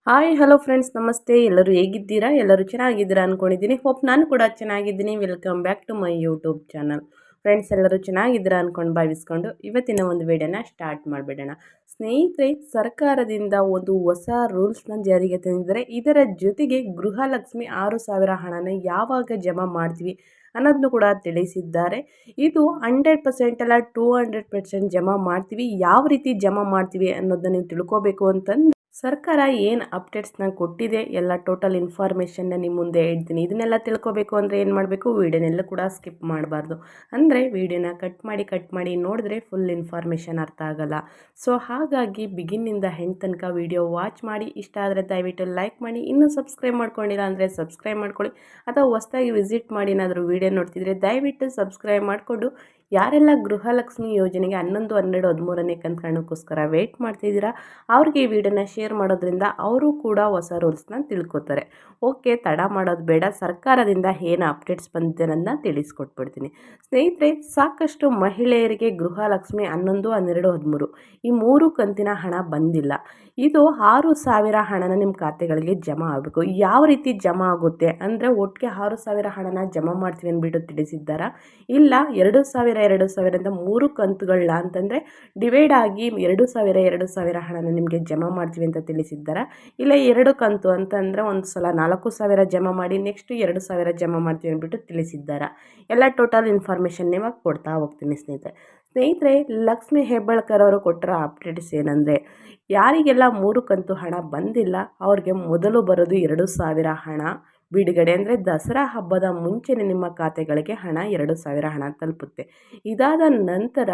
Hi hello friends, ನಮಸ್ತೆ. ಎಲ್ಲರೂ ಹೇಗಿದ್ದೀರಾ? ಎಲ್ಲರೂ ಚೆನ್ನಾಗಿದ್ದೀರಾ ಅಂದ್ಕೊಂಡಿದ್ದೀನಿ. ಹೋಪ್ ನಾನು ಕೂಡ ಚೆನ್ನಾಗಿದ್ದೀನಿ. Welcome back to my YouTube channel. Friends, ಎಲ್ಲರೂ ಚೆನ್ನಾಗಿದ್ದೀರಾ ಅಂದ್ಕೊಂಡು ಭಾವಿಸ್ಕೊಂಡು ಇವತ್ತಿನ ಒಂದು ವಿಡಿಯೋನ ಸ್ಟಾರ್ಟ್ ಮಾಡಿಬಿಡೋಣ. ಸ್ನೇಹಿತರೆ, ಸರ್ಕಾರದಿಂದ ಒಂದು ಹೊಸ ರೂಲ್ಸ್ನ ಜಾರಿಗೆ ತಂದಿದ್ದಾರೆ. ಇದರ ಜೊತೆಗೆ ಗೃಹಲಕ್ಷ್ಮಿ 6,000 ಹಣನ ಯಾವಾಗ ಜಮಾ ಮಾಡ್ತೀವಿ ಅನ್ನೋದನ್ನು ಕೂಡ ತಿಳಿಸಿದ್ದಾರೆ. ಇದು 100% ಅಲ್ಲ, 200% ಜಮಾ ಮಾಡ್ತೀವಿ. ಯಾವ ರೀತಿ ಜಮಾ ಮಾಡ್ತೀವಿ ಅನ್ನೋದನ್ನ ನೀವು ತಿಳ್ಕೋಬೇಕು ಅಂತಂದು ಸರ್ಕಾರ ಏನು ಅಪ್ಡೇಟ್ಸ್ನ ಕೊಟ್ಟಿದೆ, ಎಲ್ಲ ಟೋಟಲ್ ಇನ್ಫಾರ್ಮೇಷನ್ನ ನಿಮ್ಮ ಮುಂದೆ ಹೇಳ್ತೀನಿ. ಇದನ್ನೆಲ್ಲ ತಿಳ್ಕೊಬೇಕು ಅಂದರೆ ಏನು ಮಾಡಬೇಕು, ವೀಡಿಯೋನೆಲ್ಲ ಕೂಡ ಸ್ಕಿಪ್ ಮಾಡಬಾರ್ದು. ಅಂದರೆ ವೀಡಿಯೋನ ಕಟ್ ಮಾಡಿ ನೋಡಿದ್ರೆ ಫುಲ್ ಇನ್ಫಾರ್ಮೇಷನ್ ಅರ್ಥ ಆಗಲ್ಲ. ಸೊ ಹಾಗಾಗಿ ಬಿಗಿನ್ನಿಂದ ಹೆಂಡ್ ತನಕ ವೀಡಿಯೋ ವಾಚ್ ಮಾಡಿ. ಇಷ್ಟ ಆದರೆ ದಯವಿಟ್ಟು ಲೈಕ್ ಮಾಡಿ. ಇನ್ನೂ ಸಬ್ಸ್ಕ್ರೈಬ್ ಮಾಡ್ಕೊಂಡಿಲ್ಲ ಅಂದರೆ ಸಬ್ಸ್ಕ್ರೈಬ್ ಮಾಡ್ಕೊಳ್ಳಿ. ಅಥವಾ ಹೊಸದಾಗಿ ವಿಸಿಟ್ ಮಾಡಿ ಏನಾದರೂ ವೀಡಿಯೋ ನೋಡ್ತಿದ್ರೆ ದಯವಿಟ್ಟು ಸಬ್ಸ್ಕ್ರೈಬ್ ಮಾಡಿಕೊಂಡು ಯಾರೆಲ್ಲ ಗೃಹಲಕ್ಷ್ಮಿ ಯೋಜನೆಗೆ 11, 12, 13ನೇ ಕಂತು ಹಣಕ್ಕೋಸ್ಕರ ವೆಯ್ಟ್ ಮಾಡ್ತಿದ್ದೀರಾ ಅವ್ರಿಗೆ ಈ ವಿಡಿಯೋನ ಶೇರ್ ಮಾಡೋದ್ರಿಂದ ಅವರು ಕೂಡ ಹೊಸ ರೂಲ್ಸ್ನ ತಿಳ್ಕೊತಾರೆ. ಓಕೆ, ತಡ ಮಾಡೋದು ಬೇಡ. ಸರ್ಕಾರದಿಂದ ಏನು ಅಪ್ಡೇಟ್ಸ್ ಬಂದಿದೆ ಅನ್ನೋದನ್ನ ತಿಳಿಸ್ಕೊಟ್ಬಿಡ್ತೀನಿ. ಸ್ನೇಹಿತರೆ, ಸಾಕಷ್ಟು ಮಹಿಳೆಯರಿಗೆ ಗೃಹಲಕ್ಷ್ಮಿ 11, 12, 13 ಈ 3 ಕಂತಿನ ಹಣ ಬಂದಿಲ್ಲ. ಇದು 6,000 ಹಣನ ನಿಮ್ಮ ಖಾತೆಗಳಿಗೆ ಜಮಾ ಆಗಬೇಕು. ಯಾವ ರೀತಿ ಜಮಾ ಆಗುತ್ತೆ ಅಂದರೆ ಒಟ್ಟಿಗೆ 6,000 ಹಣನ ಜಮಾ ಮಾಡ್ತೀವಿ ಅಂದ್ಬಿಟ್ಟು ತಿಳಿಸಿದ್ದಾರಾ? ಇಲ್ಲ, 2,000 2,000 ಅಂತ 3 ಕಂತುಗಳನ್ನ ಅಂತಂದರೆ ಡಿವೈಡ್ ಆಗಿ 2,000 2,000 ಹಣನ ನಿಮಗೆ ಜಮಾ ಮಾಡ್ತೀವಿ ಅಂತ ತಿಳಿಸಿದ್ದಾರಾ? ಇಲ್ಲ 2 ಕಂತು ಅಂತಂದರೆ ಒಂದು ಸಲ 4,000 ಜಮಾ ಮಾಡಿ ನೆಕ್ಸ್ಟ್ 2,000 ಜಮಾ ಮಾಡ್ತೀವಿ ಅಂದ್ಬಿಟ್ಟು ತಿಳಿಸಿದ್ದಾರಾ? ಎಲ್ಲ ಟೋಟಲ್ ಇನ್ಫಾರ್ಮೇಷನ್ ನಿಮಗೆ ಕೊಡ್ತಾ ಹೋಗ್ತೀನಿ ಸ್ನೇಹಿತರೆ, ಲಕ್ಷ್ಮಿ ಹೆಬ್ಬಾಳ್ಕರ್ ಅವರು ಕೊಟ್ಟಿರೋ ಅಪ್ಡೇಟ್ಸ್ ಏನಂದರೆ, ಯಾರಿಗೆಲ್ಲ 3 ಕಂತು ಹಣ ಬಂದಿಲ್ಲ ಅವ್ರಿಗೆ ಮೊದಲು ಬರೋದು 2,000 ಹಣ ಬಿಡುಗಡೆ. ಅಂದರೆ ದಸರಾ ಹಬ್ಬದ ಮುಂಚೆನೇ ನಿಮ್ಮ ಖಾತೆಗಳಿಗೆ ಹಣ 2,000 ಹಣ ತಲುಪುತ್ತೆ. ಇದಾದ ನಂತರ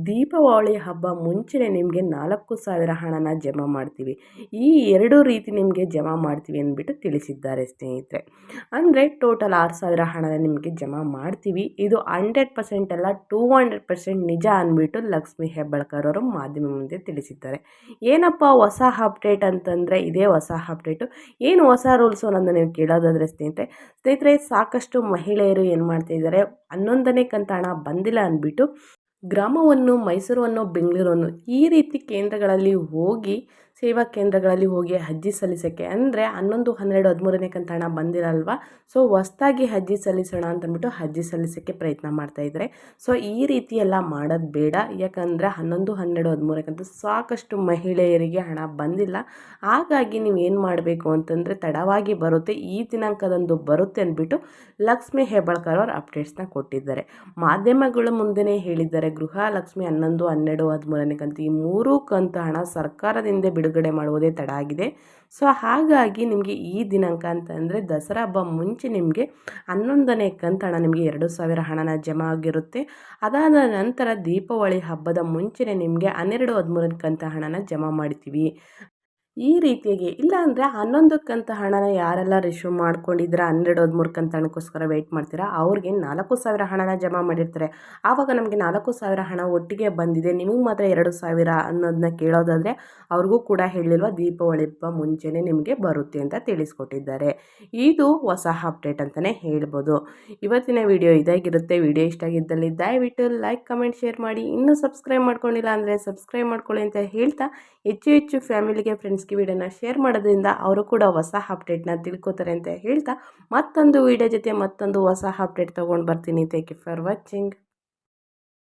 ದೀಪಾವಳಿ ಹಬ್ಬ ಮುಂಚೆನೇ ನಿಮಗೆ 4,000 ಹಣನ ಜಮಾ ಮಾಡ್ತೀವಿ. ಈ 2 ರೀತಿ ನಿಮಗೆ ಜಮಾ ಮಾಡ್ತೀವಿ ಅಂದ್ಬಿಟ್ಟು ತಿಳಿಸಿದ್ದಾರೆ ಸ್ನೇಹಿತರೆ. ಅಂದರೆ ಟೋಟಲ್ 6,000 ಹಣನ ನಿಮಗೆ ಜಮಾ ಮಾಡ್ತೀವಿ. ಇದು 100% ಅಲ್ಲ, 200% ನಿಜ ಅಂದ್ಬಿಟ್ಟು ಲಕ್ಷ್ಮಿ ಹೆಬ್ಬಾಳ್ಕರ್ ಅವರು ಮಾಧ್ಯಮ ಮುಂದೆ ತಿಳಿಸಿದ್ದಾರೆ. ಏನಪ್ಪ ಹೊಸ ಅಪ್ಡೇಟ್ ಅಂತಂದರೆ ಇದೇ ಹೊಸ ಅಪ್ಡೇಟು. ಏನು ಹೊಸ ರೂಲ್ಸು ಅನ್ನೋದನ್ನ ನೀವು ಕೇಳೋದಾದರೆ ಸ್ನೇಹಿತರೆ, ಸಾಕಷ್ಟು ಮಹಿಳೆಯರು ಏನು ಮಾಡ್ತಾಯಿದ್ದಾರೆ, 11ನೇ ಕಂತು ಹಣ ಬಂದಿಲ್ಲ ಅಂದ್ಬಿಟ್ಟು ಗ್ರಾಮವನ್ನು, ಮೈಸೂರನ್ನು, ಬೆಂಗಳೂರನ್ನು ಈ ರೀತಿ ಕೇಂದ್ರಗಳಲ್ಲಿ ಹೋಗಿ, ಸೇವಾ ಕೇಂದ್ರಗಳಲ್ಲಿ ಹೋಗಿ ಅರ್ಜಿ ಸಲ್ಲಿಸೋಕ್ಕೆ, ಅಂದರೆ 11, 12, 13ನೇ ಕಂತು ಹಣ ಬಂದಿರಲ್ವ, ಸೊ ಹೊಸದಾಗಿ ಅರ್ಜಿ ಸಲ್ಲಿಸೋಣ ಅಂತಂದ್ಬಿಟ್ಟು ಅರ್ಜಿ ಸಲ್ಲಿಸೋಕ್ಕೆ ಪ್ರಯತ್ನ ಮಾಡ್ತಾಯಿದ್ದಾರೆ. ಸೊ ಈ ರೀತಿ ಎಲ್ಲ ಮಾಡೋದು ಬೇಡ. ಯಾಕಂದರೆ 11, 12, 13ನೇ ಕಂತು ಸಾಕಷ್ಟು ಮಹಿಳೆಯರಿಗೆ ಹಣ ಬಂದಿಲ್ಲ. ಹಾಗಾಗಿ ನೀವು ಏನು ಮಾಡಬೇಕು ಅಂತಂದರೆ ತಡವಾಗಿ ಬರುತ್ತೆ, ಈ ದಿನಾಂಕದಂದು ಬರುತ್ತೆ ಅಂದ್ಬಿಟ್ಟು ಲಕ್ಷ್ಮಿ ಹೆಬ್ಬಾಳ್ಕರ್ ಅವರು ಅಪ್ಡೇಟ್ಸ್ನ ಕೊಟ್ಟಿದ್ದಾರೆ. ಮಾಧ್ಯಮಗಳ ಮುಂದೆನೇ ಹೇಳಿದ್ದಾರೆ, ಗೃಹಲಕ್ಷ್ಮಿ 11, 12, 13ನೇ ಕಂತು ಈ 3 ಕಂತು ಹಣ ಸರ್ಕಾರದಿಂದ ಬಿಡುಗಡೆ ಮಾಡುವುದೇ ತಡ ಆಗಿದೆ. ಸೊ ಹಾಗಾಗಿ ನಿಮಗೆ ಈ ದಿನಾಂಕ ಅಂತಂದರೆ ದಸರಾ ಹಬ್ಬ ಮುಂಚೆ ನಿಮಗೆ 11ನೇ ಕಂತು ಹಣ ನಿಮಗೆ 2,000 ಹಣನ ಜಮಾ ಆಗಿರುತ್ತೆ. ಅದಾದ ನಂತರ ದೀಪಾವಳಿ ಹಬ್ಬದ ಮುಂಚೆನೇ ನಿಮಗೆ 12, 13ನೇ ಕಂತು ಹಣನ ಜಮಾ ಮಾಡ್ತೀವಿ. ಈ ರೀತಿಯಾಗಿ ಇಲ್ಲ ಅಂದರೆ 11 ಕಂತು ಹಣನ ಯಾರೆಲ್ಲ ರಿಸೀವ್ ಮಾಡ್ಕೊಂಡಿದ್ದೀರಾ, 12, 13 ಕಂತು ಹಣಕ್ಕೋಸ್ಕರ ವೆಯ್ಟ್ ಮಾಡ್ತೀರಾ ಅವ್ರಿಗೆ 4,000 ಹಣನ ಜಮಾ ಮಾಡಿರ್ತಾರೆ. ಆವಾಗ ನಮಗೆ 4,000 ಹಣ ಒಟ್ಟಿಗೆ ಬಂದಿದೆ, ನಿಮಗೆ ಮಾತ್ರ 2,000 ಅನ್ನೋದನ್ನ ಕೇಳೋದಾದರೆ ಅವ್ರಿಗೂ ಕೂಡ ಹೇಳಿಲ್ವ, ದೀಪಾವಳಿ ಹಬ್ಬ ಮುಂಚೆನೇ ನಿಮಗೆ ಬರುತ್ತೆ ಅಂತ ತಿಳಿಸ್ಕೊಟ್ಟಿದ್ದಾರೆ. ಇದು ಹೊಸ ಅಪ್ಡೇಟ್ ಅಂತಲೇ ಹೇಳ್ಬೋದು. ಇವತ್ತಿನ ವಿಡಿಯೋ ಇದಾಗಿರುತ್ತೆ. ವಿಡಿಯೋ ಇಷ್ಟ ಆಗಿದ್ದಲ್ಲಿ ದಯವಿಟ್ಟು ಲೈಕ್, ಕಮೆಂಟ್, ಶೇರ್ ಮಾಡಿ. ಇನ್ನೂ ಸಬ್ಸ್ಕ್ರೈಬ್ ಮಾಡ್ಕೊಂಡಿಲ್ಲ ಅಂದರೆ ಸಬ್ಸ್ಕ್ರೈಬ್ ಮಾಡ್ಕೊಳ್ಳಿ ಅಂತ ಹೇಳ್ತಾ, ಹೆಚ್ಚು ಫ್ಯಾಮಿಲಿಗೆ, ಫ್ರೆಂಡ್ಸ್ಗೆ ವಿಡಿಯೋನ ಶೇರ್ ಮಾಡೋದ್ರಿಂದ ಅವರು ಕೂಡ ಹೊಸ ಅಪ್ಡೇಟ್ನ ತಿಳ್ಕೊತಾರೆ ಅಂತ ಹೇಳ್ತಾ, ಮತ್ತೊಂದು ವಿಡಿಯೋ ಜೊತೆ ಮತ್ತೊಂದು ಹೊಸ ಅಪ್ಡೇಟ್ ತೊಗೊಂಡು ಬರ್ತೀನಿ. Thank you for watching.